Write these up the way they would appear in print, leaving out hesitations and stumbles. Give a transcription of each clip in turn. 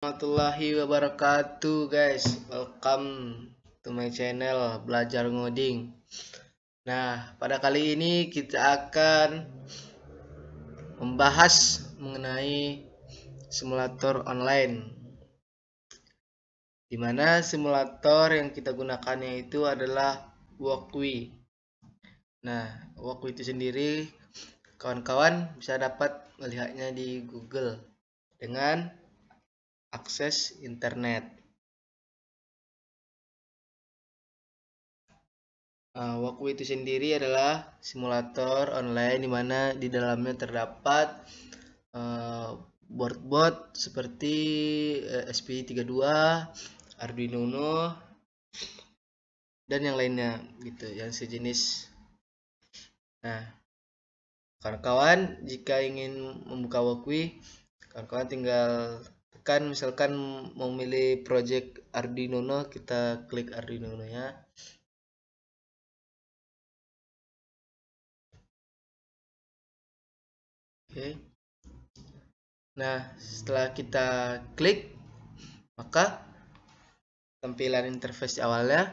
Warahmatullahi wabarakatuh guys. Welcome to my channel Belajar Ngoding. Nah, pada kali ini kita akan membahas mengenai simulator online, dimana simulator yang kita gunakannya itu adalah Walkwi. Nah, Walkwi itu sendiri kawan-kawan bisa dapat melihatnya di Google dengan akses internet. Walkwi itu sendiri adalah simulator online di mana di dalamnya terdapat board-board seperti SPI32, Arduino Uno, dan yang lainnya gitu, yang sejenis. Nah, kawan-kawan jika ingin membuka Walkwi, kawan-kawan tinggal tekan, misalkan mau memilih project Arduino Uno, kita klik Arduino Uno nya. Oke. Nah, setelah kita klik, maka tampilan interface awalnya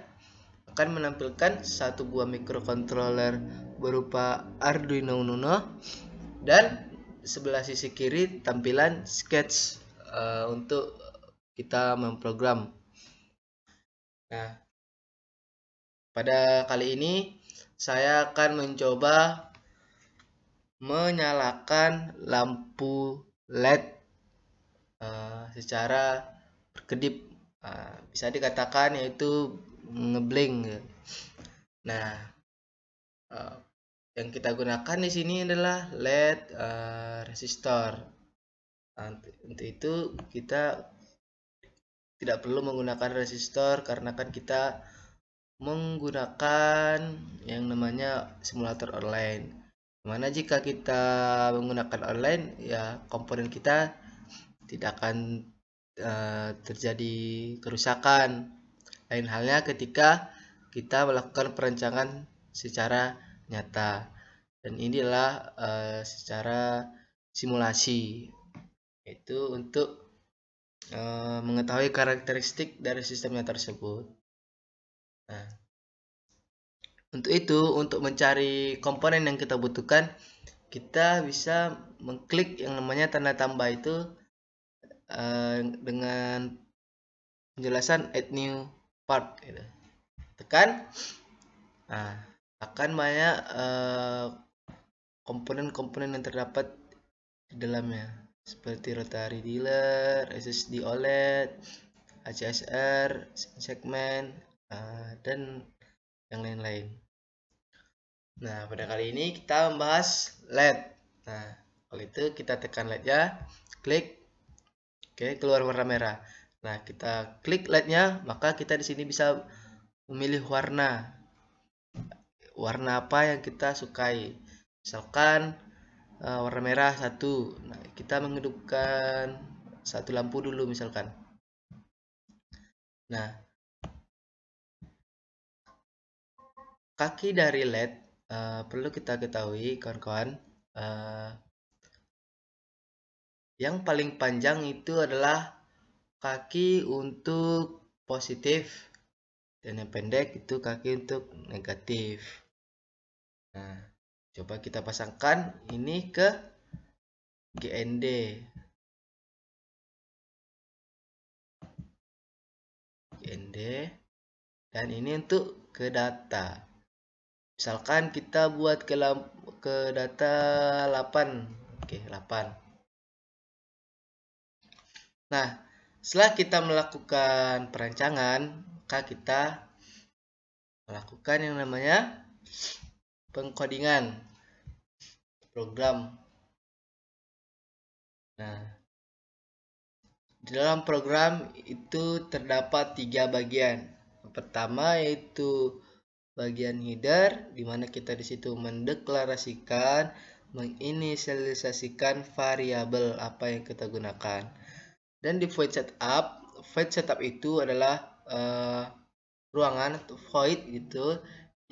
akan menampilkan satu buah microcontroller berupa Arduino Uno dan sebelah sisi kiri tampilan sketch untuk kita memprogram. Nah, pada kali ini saya akan mencoba menyalakan lampu LED secara berkedip, bisa dikatakan yaitu ngeblink. Nah, yang kita gunakan di sini adalah LED resistor. Untuk itu kita tidak perlu menggunakan resistor karena kan kita menggunakan yang namanya simulator online. Dimana jika kita menggunakan online, ya komponen kita tidak akan terjadi kerusakan. Lain halnya ketika kita melakukan perancangan secara nyata. Dan inilah secara simulasi, yaitu untuk mengetahui karakteristik dari sistemnya tersebut. Nah, untuk itu, untuk mencari komponen yang kita butuhkan, kita bisa mengklik yang namanya tanda tambah itu dengan penjelasan add new part gitu. Tekan, nah, akan banyak komponen-komponen yang terdapat di dalamnya seperti rotary dealer, SSD OLED, HCSR, segmen, dan yang lain-lain. Nah, pada kali ini kita membahas LED. Nah, kalau itu kita tekan LED-nya, klik, oke, keluar warna merah. Nah, kita klik LED-nya, maka kita di sini bisa memilih warna apa yang kita sukai. Misalkan warna merah satu. Nah, kita menghidupkan satu lampu dulu misalkan. Nah, kaki dari LED perlu kita ketahui kawan-kawan, yang paling panjang itu adalah kaki untuk positif dan yang pendek itu kaki untuk negatif. Nah, coba kita pasangkan ini ke GND. Dan ini untuk ke data. Misalkan kita buat ke data 8. Oke, 8. Nah, setelah kita melakukan perancangan, maka kita melakukan yang namanya pengkodingan program. Nah, di dalam program itu terdapat 3 bagian. Yang pertama yaitu bagian header, di mana kita di situ mendeklarasikan, menginisialisasikan variabel apa yang kita gunakan. Dan di void setup itu adalah ruangan atau void gitu,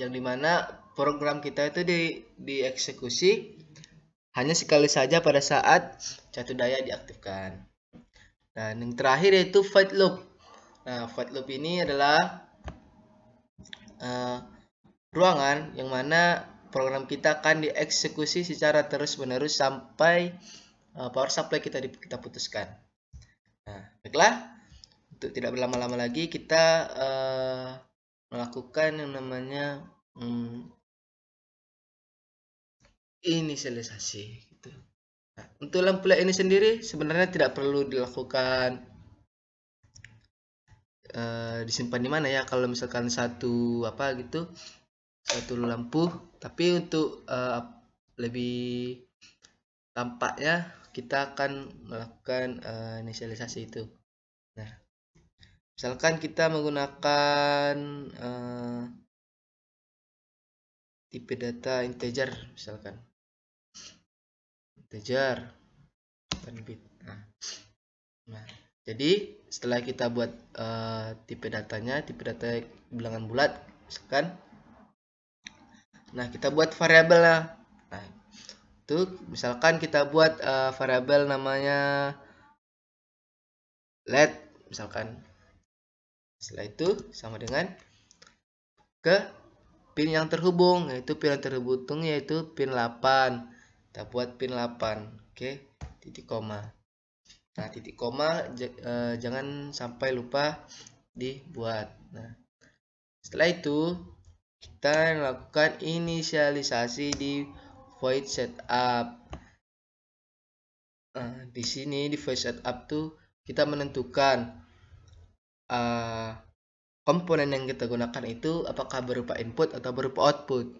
yang dimana program kita itu dieksekusi hanya sekali saja pada saat catur daya diaktifkan. Dan yang terakhir yaitu void loop. Nah, void loop ini adalah ruangan yang mana program kita akan dieksekusi secara terus-menerus sampai power supply kita putuskan. Nah, baiklah, untuk tidak berlama-lama lagi kita melakukan yang namanya inisialisasi. Gitu. Nah, untuk lampu LED ini sendiri sebenarnya tidak perlu dilakukan disimpan di mana ya, kalau misalkan satu lampu, tapi untuk lebih tampaknya kita akan melakukan inisialisasi itu. Nah, misalkan kita menggunakan tipe data integer, misalkan integer bit. Nah, jadi setelah kita buat tipe data bilangan bulat, misalkan, nah kita buat variabel lah. Nah, itu misalkan kita buat variabel namanya LED, misalkan. Setelah itu sama dengan ke pin yang terhubung, yaitu pin 8. Kita buat pin 8. Oke, titik koma. Nah, titik koma jangan sampai lupa dibuat. Nah, setelah itu kita melakukan inisialisasi di void setup. Nah, di sini di void setup tuh kita menentukan komponen yang kita gunakan itu apakah berupa input atau berupa output.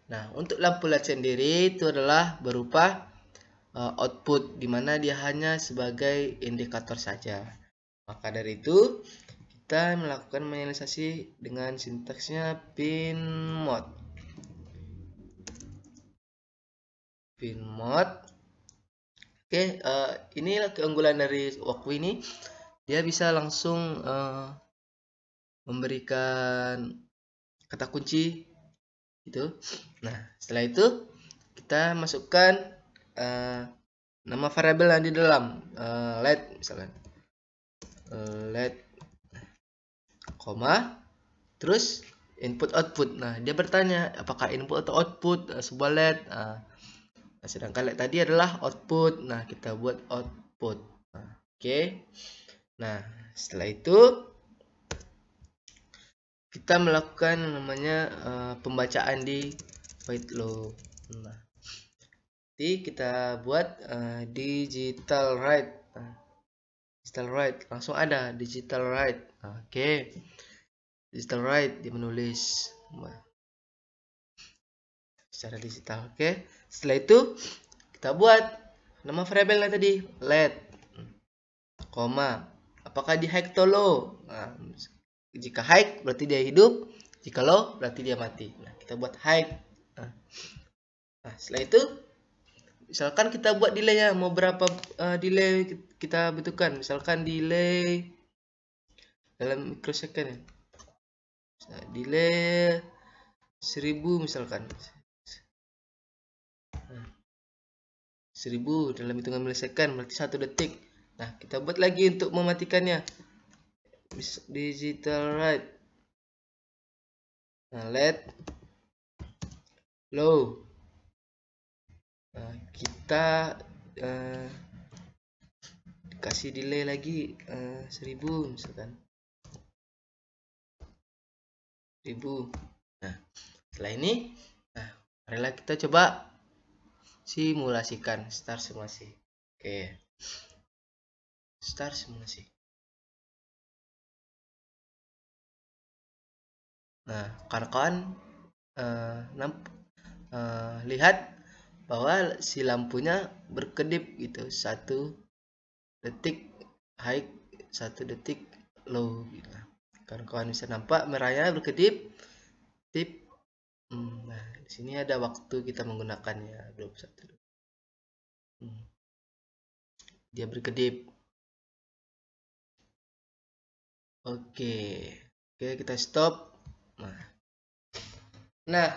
Nah, untuk lampu LED sendiri itu adalah berupa output, dimana dia hanya sebagai indikator saja. Maka dari itu kita melakukan menyialisasi dengan sintaksnya pin mode. Oke, inilah keunggulan dari Wakfu ini. Dia bisa langsung memberikan kata kunci gitu. Nah, setelah itu kita masukkan nama variabel yang di dalam LED, misalkan LED, koma, terus input output. Nah, dia bertanya apakah input atau output sebuah LED. Nah, sedangkan LED tadi adalah output. Nah, kita buat output. Nah, oke. Nah, setelah itu kita melakukan namanya pembacaan di void loop. Nah, jadi kita buat digital write. Digital write langsung ada digital write. Oke. Digital write dia menulis secara digital. Oke. Setelah itu kita buat nama variabelnya tadi LED, koma, apakah di high atau low. Nah, jika high berarti dia hidup, jika low berarti dia mati. Nah, kita buat high. Nah, setelah itu misalkan kita buat delay-nya, mau berapa delay kita butuhkan. Misalkan delay dalam microsecond ya. Delay 1000 misalkan. 1000 dalam hitungan milisecond berarti 1 detik. Nah, kita buat lagi untuk mematikannya. Digital write. Nah, LED low. Nah, kita kasih delay lagi 1000 misalkan. 1000. Nah, setelah ini, nah, marilah kita coba simulasikan, start simulasi. Oke. Start simulasi. Nah, kawan-kawan lihat bahwa si lampunya berkedip gitu, 1 detik high, 1 detik low gitu. Kawan-kawan bisa nampak merahnya berkedip tip. Nah, di sini ada waktu kita menggunakannya 21. Dia berkedip. Oke, kita stop. Nah,